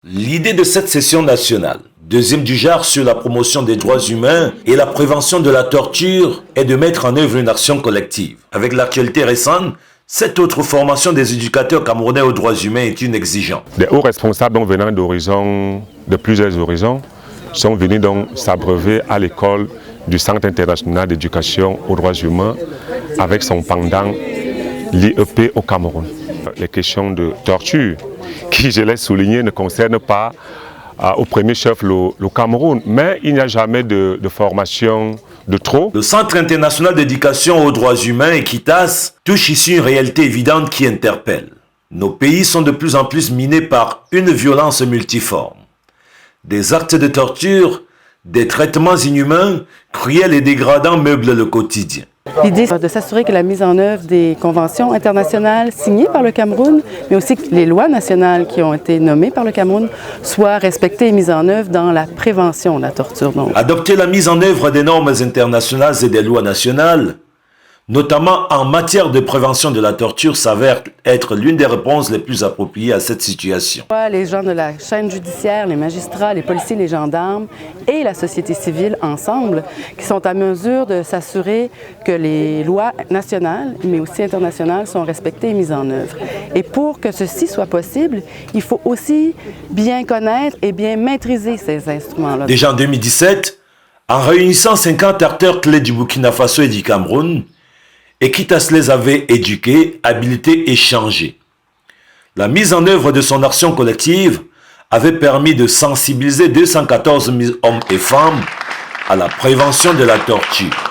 L'idée de cette session nationale, deuxième du genre sur la promotion des droits humains et la prévention de la torture, est de mettre en œuvre une action collective. Avec l'actualité récente, cette autre formation des éducateurs camerounais aux droits humains est une exigence. Des hauts responsables venant de plusieurs horizons sont venus donc s'abreuver à l'école du Centre international d'éducation aux droits humains avec son pendant l'IEP au Cameroun. Les questions de torture, qui je l'ai souligné, ne concernent pas au premier chef le Cameroun, mais il n'y a jamais de formation de trop. Le Centre international d'éducation aux droits humains, EQUITAS, touche ici une réalité évidente qui interpelle. Nos pays sont de plus en plus minés par une violence multiforme. Des actes de torture, des traitements inhumains, cruels et dégradants meublent le quotidien. L'idée, c'est de s'assurer que la mise en œuvre des conventions internationales signées par le Cameroun, mais aussi que les lois nationales qui ont été nommées par le Cameroun, soient respectées et mises en œuvre dans la prévention de la torture. Donc, adopter la mise en œuvre des normes internationales et des lois nationales, notamment en matière de prévention de la torture, s'avère être l'une des réponses les plus appropriées à cette situation. Les gens de la chaîne judiciaire, les magistrats, les policiers, les gendarmes et la société civile ensemble, qui sont à mesure de s'assurer que les lois nationales, mais aussi internationales, sont respectées et mises en œuvre. Et pour que ceci soit possible, il faut aussi bien connaître et bien maîtriser ces instruments-là. Déjà en 2017, en réunissant 50 acteurs clés du Burkina Faso et du Cameroun, EQUITAS les avait éduqués, habilités et changés. La mise en œuvre de son action collective avait permis de sensibiliser 214 000 hommes et femmes à la prévention de la torture.